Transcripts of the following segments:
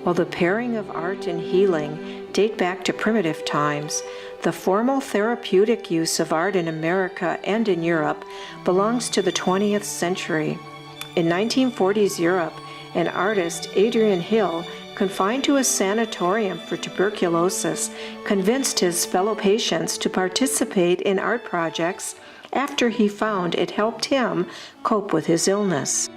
While the pairing of art and healing date back to primitive times, the formal therapeutic use of art in America and in Europe belongs to the 20th century. In 1940s Europe, an artist, Adrian Hill, confined to a sanatorium for tuberculosis, convinced his fellow patients to participate in art projects after he found it helped him cope with his illness.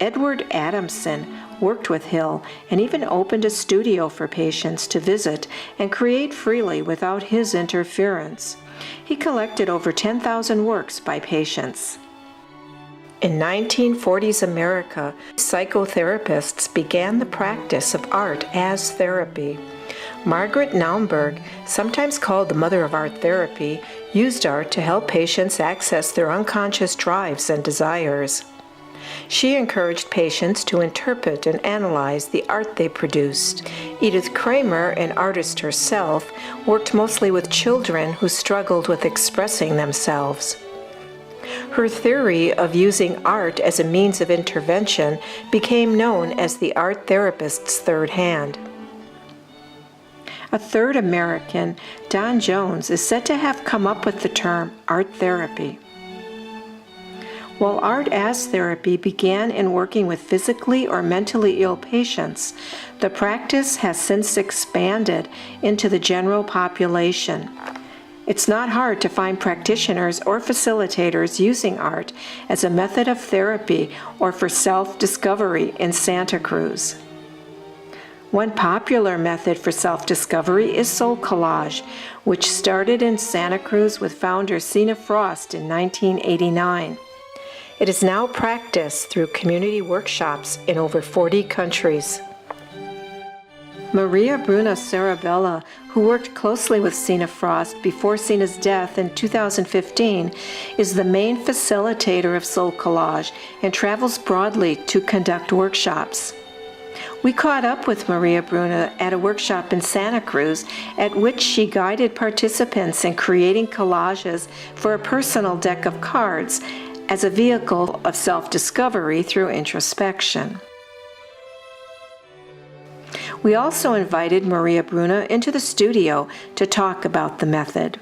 Edward Adamson worked with Hill and even opened a studio for patients to visit and create freely without his interference. He collected over 10,000 works by patients. In 1940s America, psychotherapists began the practice of art as therapy. Margaret Naumburg, sometimes called the mother of art therapy, used art to help patients access their unconscious drives and desires. She encouraged patients to interpret and analyze the art they produced. Edith Kramer, an artist herself, worked mostly with children who struggled with expressing themselves. Her theory of using art as a means of intervention became known as the art therapist's third hand. A third American, Don Jones, is said to have come up with the term art therapy. While art as therapy began in working with physically or mentally ill patients, the practice has since expanded into the general population. It's not hard to find practitioners or facilitators using art as a method of therapy or for self-discovery in Santa Cruz. One popular method for self-discovery is soul collage, which started in Santa Cruz with founder Sina Frost in 1989. It is now practiced through community workshops in over 40 countries. Mariabruna Sirabella, who worked closely with Sina Frost before Sina's death in 2015, is the main facilitator of soul collage and travels broadly to conduct workshops. We caught up with Mariabruna at a workshop in Santa Cruz at which she guided participants in creating collages for a personal deck of cards as a vehicle of self-discovery through introspection. We also invited Mariabruna into the studio to talk about the method.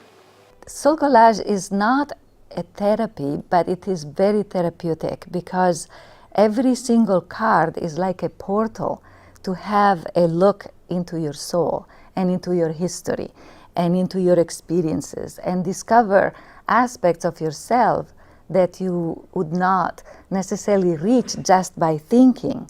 Soul collage is not a therapy, but it is very therapeutic because every single card is like a portal to have a look into your soul and into your history and into your experiences and discover aspects of yourself that you would not necessarily reach just by thinking.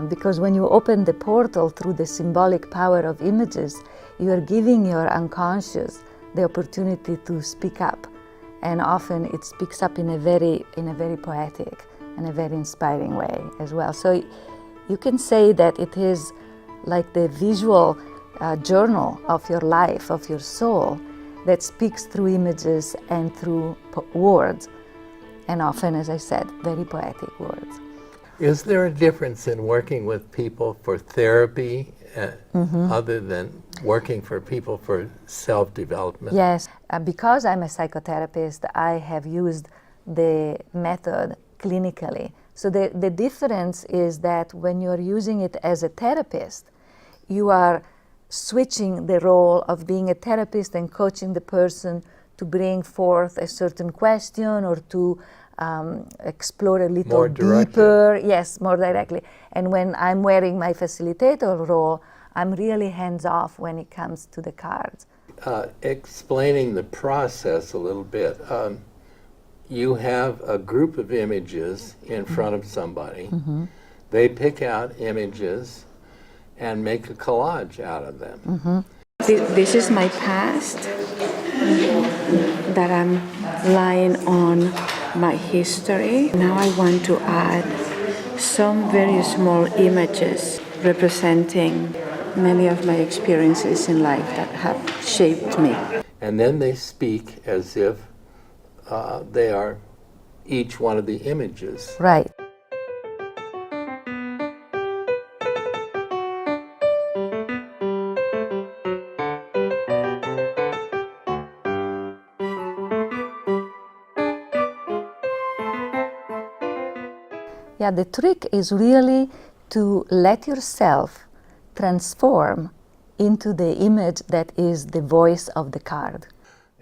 Because when you open the portal through the symbolic power of images, you are giving your unconscious the opportunity to speak up. And often it speaks up in a very poetic and a very inspiring way as well. So you can say that it is like the visual journal of your life, of your soul, that speaks through images and through words. And often, as I said, very poetic words. Is there a difference in working with people for therapy other than working for people for self-development? Yes, because I'm a psychotherapist, I have used the method clinically. So the difference is that when you're using it as a therapist, you are switching the role of being a therapist and coaching the person to bring forth a certain question or to explore a little deeper. Yes, more directly. And when I'm wearing my facilitator role, I'm really hands-off when it comes to the cards. Explaining the process a little bit, you have a group of images in front of somebody. They pick out images and make a collage out of them. This is my past that I'm lying on my history. Now I want to add some very small images representing many of my experiences in life that have shaped me. And then they speak as if they are each one of the images. Right. Yeah, the trick is really to let yourself transform into the image that is the voice of the card.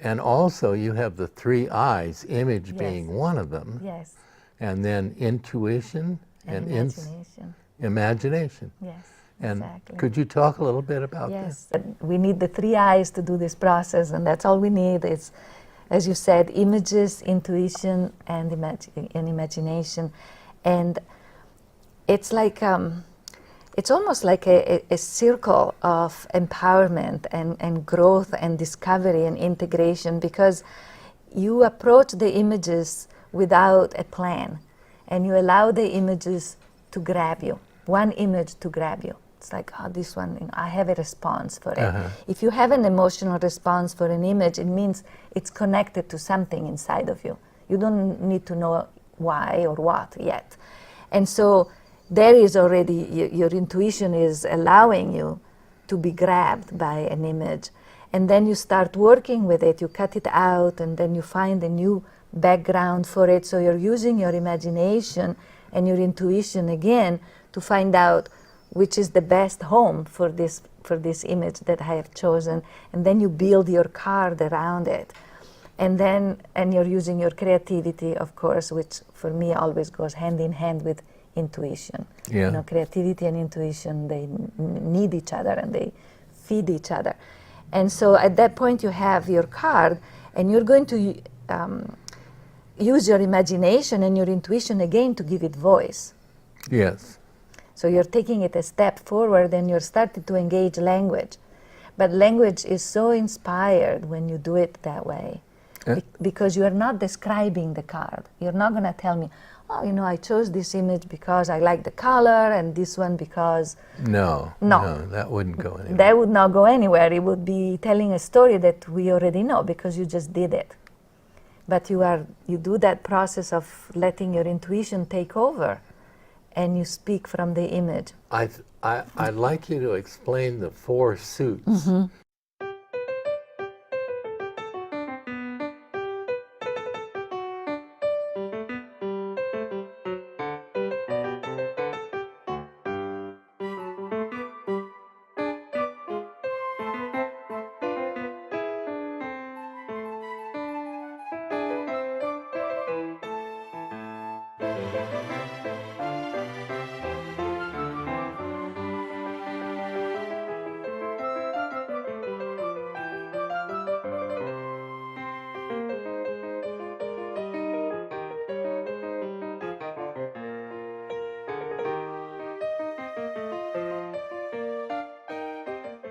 And also you have the three eyes, image Yes. being one of them, Yes. and then intuition and imagination. imagination. Yes, And exactly. could you talk a little bit about Yes, we need the three eyes to do this process, and that's all we need. It's, as you said, images, intuition, and imagination. And it's like, it's almost like a circle of empowerment and growth and discovery and integration, because you approach the images without a plan, and you allow the images to grab you, one image to grab you. It's like, oh, this one, you know, I have a response for it. If you have an emotional response for an image, it means it's connected to something inside of you. You don't need to know why or what yet. And so there is already, your intuition is allowing you to be grabbed by an image. And then you start working with it, you cut it out, and then you find a new background for it. So you're using your imagination and your intuition again to find out which is the best home for this image that I have chosen, and then you build your card around it. And you're using your creativity, of course, which for me always goes hand in hand with intuition. Yeah. You know, creativity and intuition, they need each other and they feed each other. And so at that point you have your card, and you're going to use your imagination and your intuition again to give it voice. Yes. So you're taking it a step forward, and you're starting to engage language. But language is so inspired when you do it that way, because you are not describing the card. You're not going to tell me, oh, you know, I chose this image because I like the color, and this one because... No, that wouldn't go anywhere. That would not go anywhere. It would be telling a story that we already know because you just did it. But you do that process of letting your intuition take over, and you speak from the image. I'd like you to explain the four suits.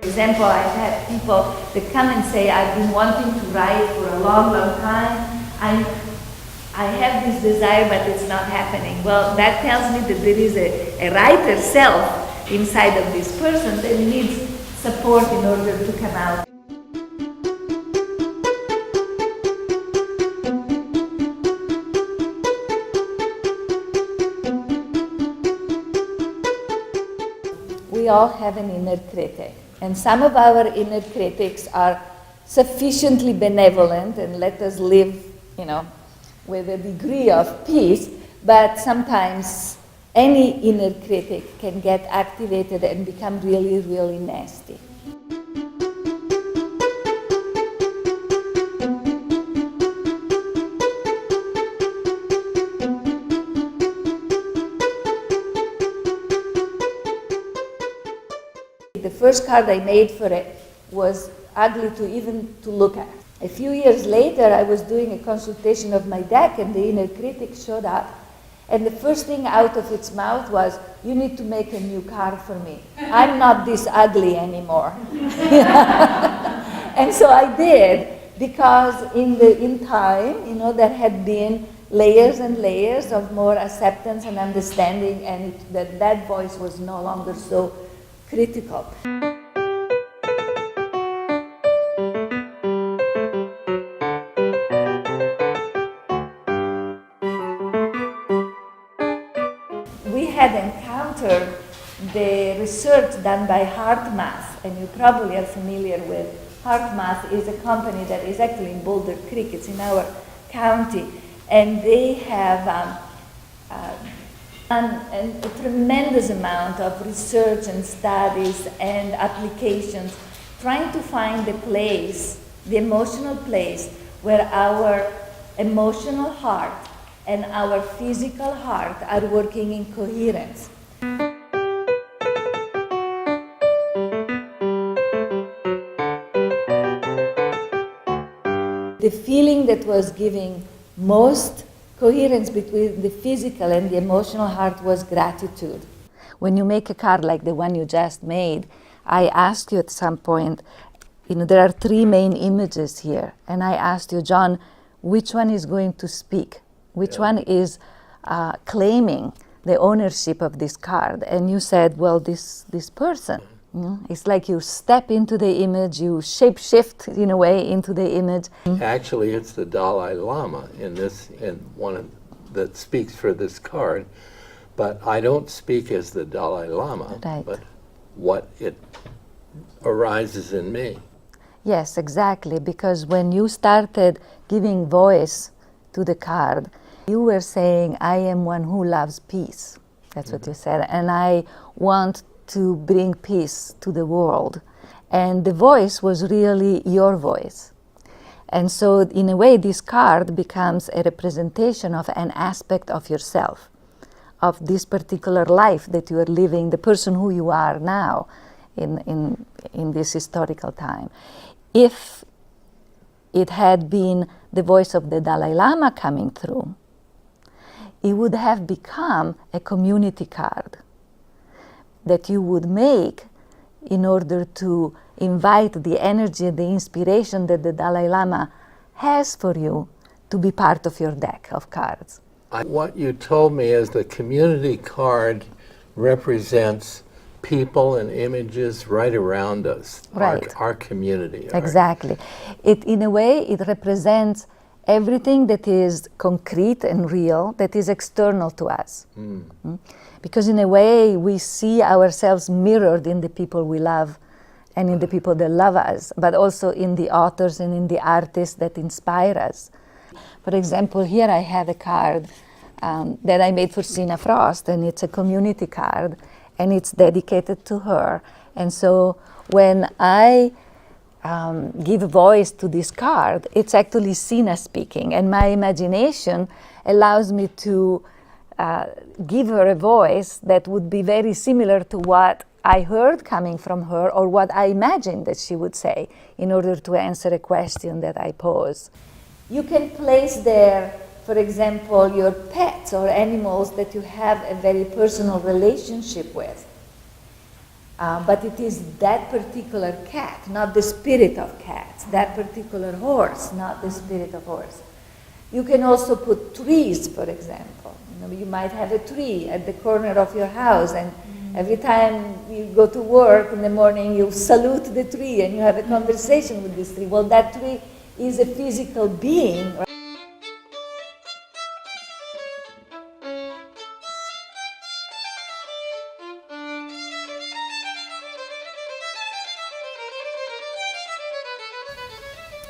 For example, I've had people that come and say, I've been wanting to write for a long, long time. I have this desire, but it's not happening. Well, that tells me that there is a writer self inside of this person that needs support in order to come out. We all have an inner critic, and some of our inner critics are sufficiently benevolent and let us live, you know, with a degree of peace, but sometimes any inner critic can get activated and become really, really nasty. The first card I made for it was ugly to look at. A few years later, I was doing a consultation of my deck, and the inner critic showed up, and the first thing out of its mouth was, "You need to make a new card for me. I'm not this ugly anymore." And so I did, because in time, you know, there had been layers and layers of more acceptance and understanding, and that voice was no longer so critical. We had encountered the research done by HeartMath, and you probably are familiar with HeartMath. Is a company that is actually in Boulder Creek. It's in our county, and they have And a tremendous amount of research and studies and applications trying to find the place, the emotional place, where our emotional heart and our physical heart are working in coherence. The feeling that was giving most coherence between the physical and the emotional heart was gratitude. When you make a card like the one you just made, I asked you at some point, there are three main images here, and I asked you, John, which one is going to speak? Which one is claiming the ownership of this card? And you said, well, this person. It's like you step into the image, you shape-shift in a way into the image. Actually, it's the Dalai Lama that speaks for this card, but I don't speak as the Dalai Lama, Right. but what it arises in me. Yes, exactly, because when you started giving voice to the card, you were saying, I am one who loves peace. That's what you said, and I want to bring peace to the world. And the voice was really your voice. And so in a way, this card becomes a representation of an aspect of yourself, of this particular life that you are living, the person who you are now in this historical time. If it had been the voice of the Dalai Lama coming through, it would have become a community card that you would make in order to invite the energy, the inspiration that the Dalai Lama has for you to be part of your deck of cards. What you told me is the community card represents people and images right around us, Right. our community. Exactly. In a way, it represents everything that is concrete and real, that is external to us. Because in a way, we see ourselves mirrored in the people we love and in the people that love us, but also in the authors and in the artists that inspire us. For example, here I have a card that I made for Sina Frost, and it's a community card, and it's dedicated to her. And so when I give voice to this card, it's actually Sina speaking, and my imagination allows me to give her a voice that would be very similar to what I heard coming from her or what I imagined that she would say in order to answer a question that I pose. You can place there, for example, your pets or animals that you have a very personal relationship with. But it is that particular cat, not the spirit of cats, that particular horse, not the spirit of horse. You can also put trees, for example. You might have a tree at the corner of your house, and every time you go to work in the morning, you salute the tree and you have a conversation with this tree. Well, that tree is a physical being.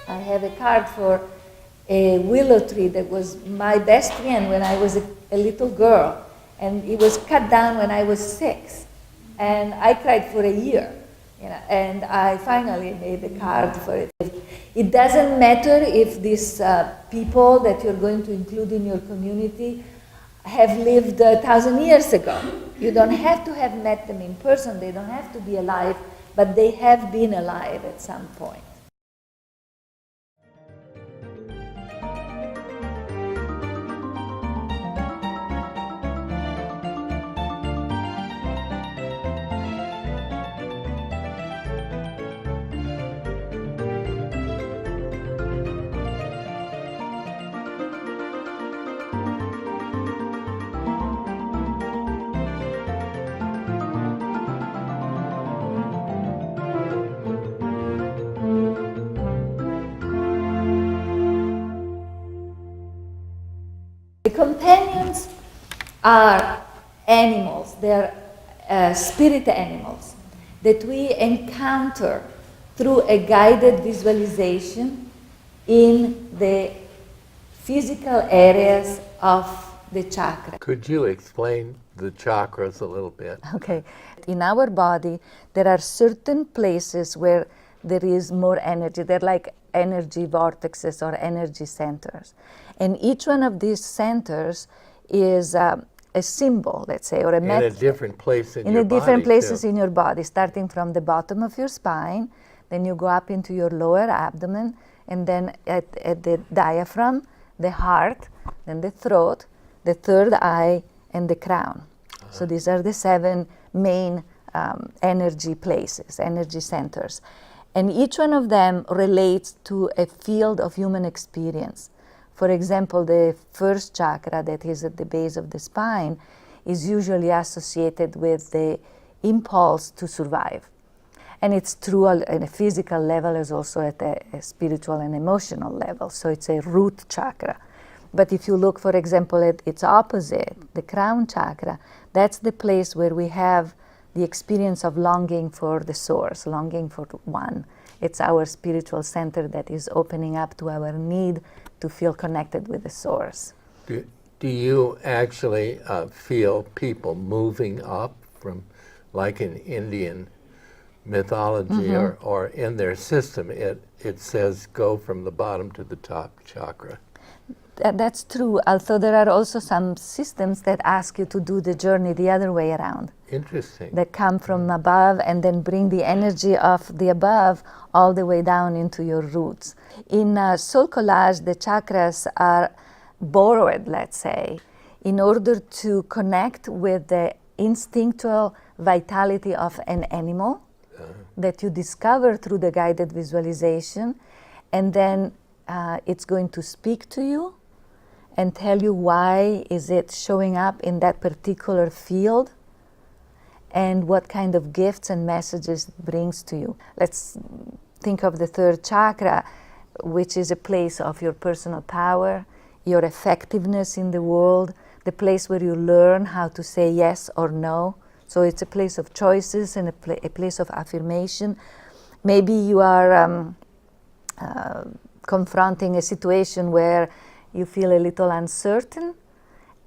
I have a card for a willow tree that was my best friend when I was a little girl, and it was cut down when I was 6, and I cried for a year, and I finally made a card for it. It doesn't matter if these people that you're going to include in your community have lived 1,000 years ago. You don't have to have met them in person, they don't have to be alive, but they have been alive at some point. The companions are animals, they're spirit animals that we encounter through a guided visualization in the physical areas of the chakra. Could you explain the chakras a little bit. Okay. In our body, there are certain places where there is more energy. They're like energy vortexes or energy centers. And each one of these centers is a symbol, let's say, or a In a different place in your body. In different places too. in your body, starting from the bottom of your spine, then you go up into your lower abdomen, and then at the diaphragm, the heart, then the throat, the third eye, and the crown. So these are the 7 main energy places, energy centers. And each one of them relates to a field of human experience. For example, the first chakra that is at the base of the spine is usually associated with the impulse to survive. And it's true at a physical level as also at a spiritual and emotional level. So it's a root chakra. But if you look, for example, at its opposite, the crown chakra, that's the place where we have the experience of longing for the source, longing for one. It's our spiritual center that is opening up to our need to feel connected with the source. Do you actually feel people moving up from, like in Indian mythology or in their system, it says go from the bottom to the top chakra? That's true, although there are also some systems that ask you to do the journey the other way around. Interesting. That come from above and then bring the energy of the above all the way down into your roots. In Soul Collage, the chakras are borrowed, let's say, in order to connect with the instinctual vitality of an animal that you discover through the guided visualization, and then it's going to speak to you and tell you why is it showing up in that particular field and what kind of gifts and messages it brings to you. Let's think of the third chakra, which is a place of your personal power, your effectiveness in the world, the place where you learn how to say yes or no. So it's a place of choices and a place of affirmation. Maybe you are confronting a situation where you feel a little uncertain.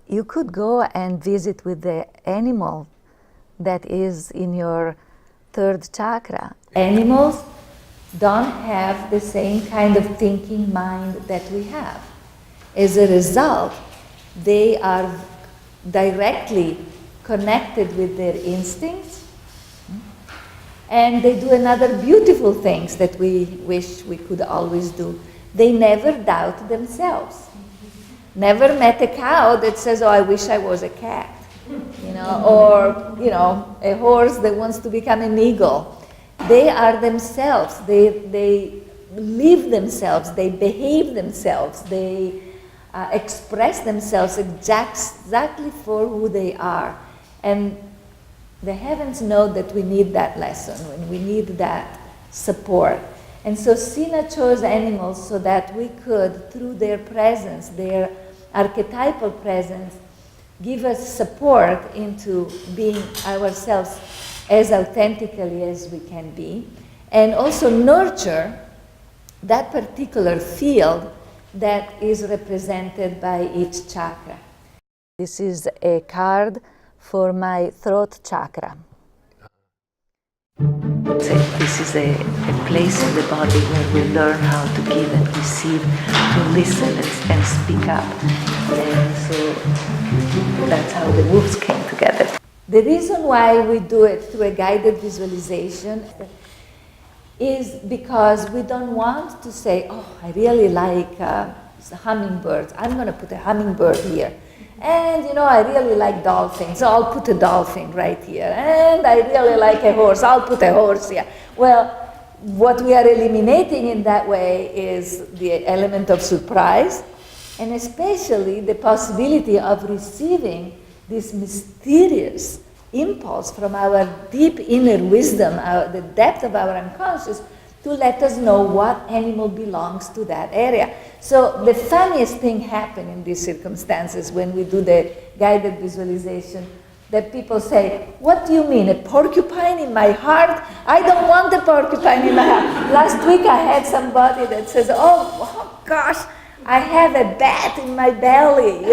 You could go and visit with the animal that is in your third chakra. Animals don't have the same kind of thinking mind that we have. As a result, they are directly connected with their instincts, and they do another beautiful things that we wish we could always do. They never doubt themselves. Never met a cow that says, oh, I wish I was a cat, or, a horse that wants to become an eagle. They are themselves. They live themselves. They behave themselves. They express themselves exactly for who they are. And the heavens know that we need that lesson, and we need that support. And so Sina chose animals so that we could, through their presence, their archetypal presence, give us support into being ourselves as authentically as we can be, and also nurture that particular field that is represented by each chakra. This is a card for my throat chakra. This is a place in the body where we learn how to give and receive, to listen and speak up. And so that's how the moves came together. The reason why we do it through a guided visualization is because we don't want to say, oh, I really like hummingbirds. I'm going to put a hummingbird here. And, I really like dolphins, so I'll put a dolphin right here. And I really like a horse, I'll put a horse here. Well, what we are eliminating in that way is the element of surprise, and especially the possibility of receiving this mysterious impulse from our deep inner wisdom, the depth of our unconscious, to let us know what animal belongs to that area. So the funniest thing happened in these circumstances when we do the guided visualization, that people say, what do you mean, a porcupine in my heart? I don't want a porcupine in my heart. Last week I had somebody that says, oh gosh, I have a bat in my belly,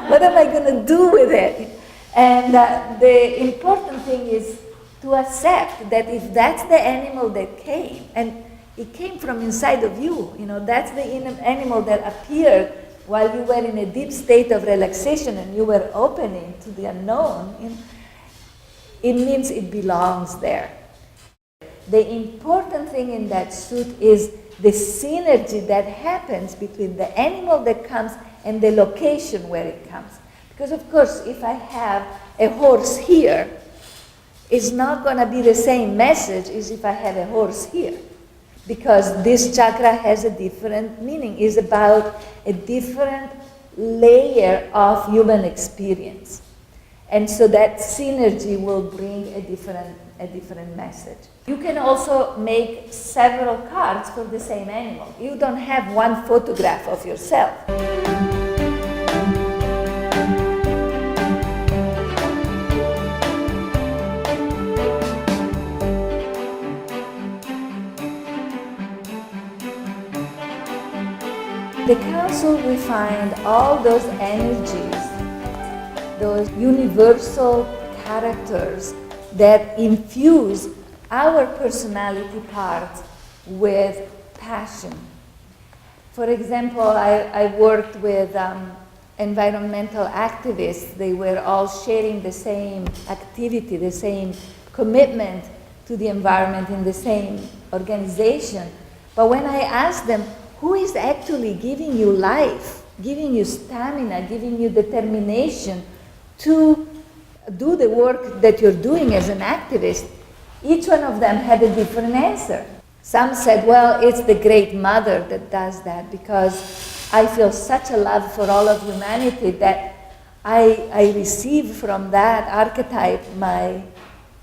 what am I going to do with it? And the important thing is to accept that if that's the animal that came, and it came from inside of you, that's the animal that appeared while you were in a deep state of relaxation and you were opening to the unknown, it means it belongs there. The important thing in that suit is the synergy that happens between the animal that comes and the location where it comes. Because of course, if I have a horse here, it's not going to be the same message as if I have a horse here. Because this chakra has a different meaning. It's about a different layer of human experience. And so that synergy will bring a different message. You can also make several cards for the same animal. You don't have one photograph of yourself. The council refined all those energies, those universal characters that infuse our personality parts with passion. For example, I worked with environmental activists. They were all sharing the same activity, the same commitment to the environment in the same organization. But when I asked them, who is actually giving you life, giving you stamina, giving you determination to do the work that you're doing as an activist, each one of them had a different answer. Some said, well, it's the Great Mother that does that because I feel such a love for all of humanity that I receive from that archetype my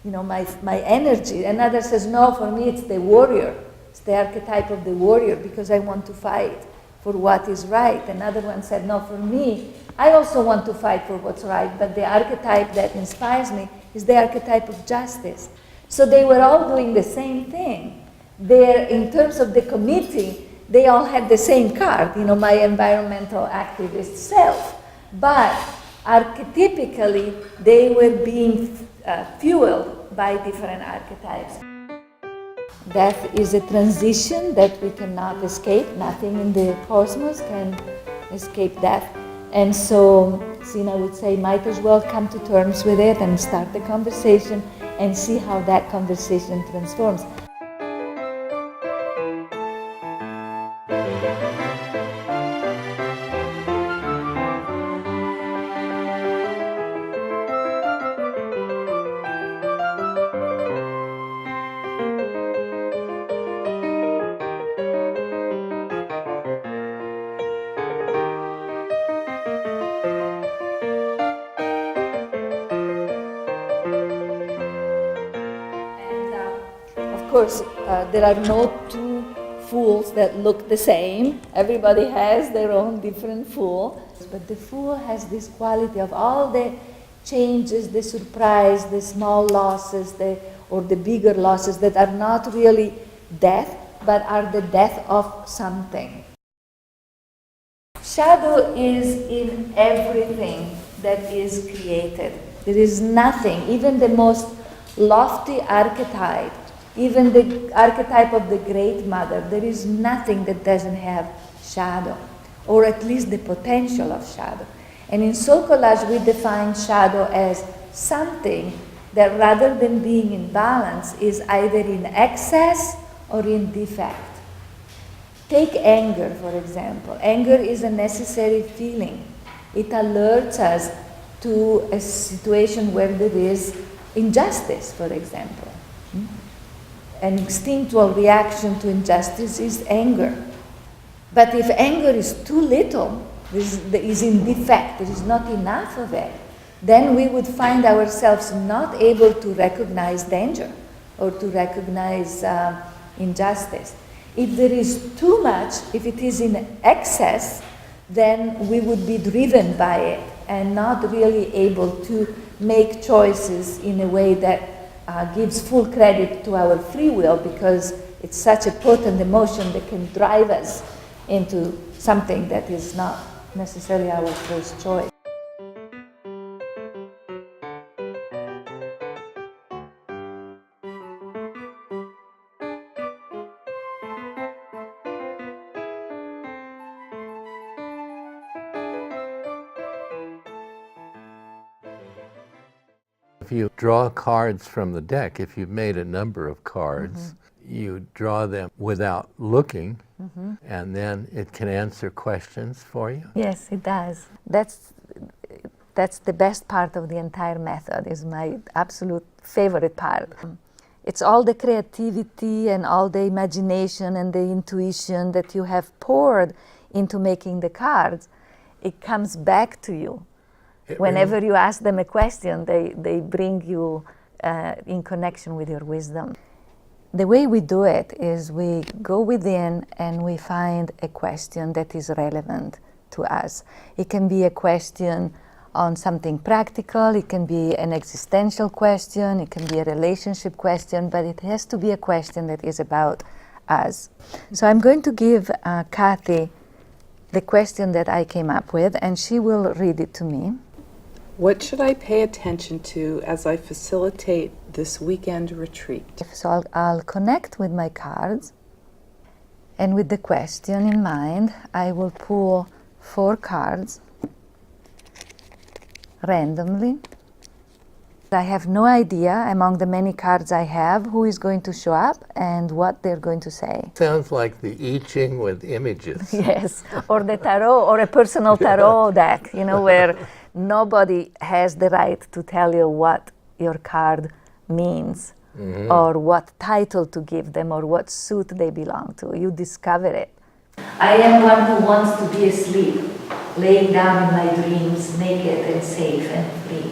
energy. Another says, no, for me it's the warrior. It's the archetype of the warrior because I want to fight for what is right. Another one said, no, for me, I also want to fight for what's right, but the archetype that inspires me is the archetype of justice. So they were all doing the same thing. In terms of the committee, they all had the same card, my environmental activist self. But archetypically, they were being fueled by different archetypes. Death is a transition that we cannot escape. Nothing in the cosmos can escape death. And so Sina would say, might as well come to terms with it and start the conversation and see how that conversation transforms. Of course, there are no two fools that look the same. Everybody has their own different fool. But the fool has this quality of all the changes, the surprise, the small losses, or the bigger losses that are not really death, but are the death of something. Shadow is in everything that is created. There is nothing, even the most lofty archetype, even the archetype of the Great Mother, there is nothing that doesn't have shadow, or at least the potential of shadow. And in Soul Collage, we define shadow as something that rather than being in balance is either in excess or in defect. Take anger, for example. Anger is a necessary feeling. It alerts us to a situation where there is injustice, for example. An instinctual reaction to injustice is anger. But if anger is too little, is in defect, there is not enough of it, then we would find ourselves not able to recognize danger or to recognize injustice. If there is too much, if it is in excess, then we would be driven by it and not really able to make choices in a way that gives full credit to our free will, because it's such a potent emotion that can drive us into something that is not necessarily our first choice. If you draw cards from the deck, if you've made a number of cards, you draw them without looking, and then it can answer questions for you. Yes, it does. That's the best part of the entire method, is my absolute favorite part. It's all the creativity and all the imagination and the intuition that you have poured into making the cards. It comes back to you. Whenever you ask them a question, they bring you in connection with your wisdom. The way we do it is we go within and we find a question that is relevant to us. It can be a question on something practical, it can be an existential question, it can be a relationship question, but it has to be a question that is about us. So I'm going to give Kathy the question that I came up with, and she will read it to me. What should I pay attention to as I facilitate this weekend retreat? So I'll connect with my cards, and with the question in mind, I will pull 4 cards randomly. I have no idea, among the many cards I have, who is going to show up and what they're going to say. Sounds like the I Ching with images. Yes, or the tarot, or a personal tarot deck, where nobody has the right to tell you what your card means, or what title to give them, or what suit they belong to. You discover it. I am one who wants to be asleep, laying down in my dreams, naked and safe and free.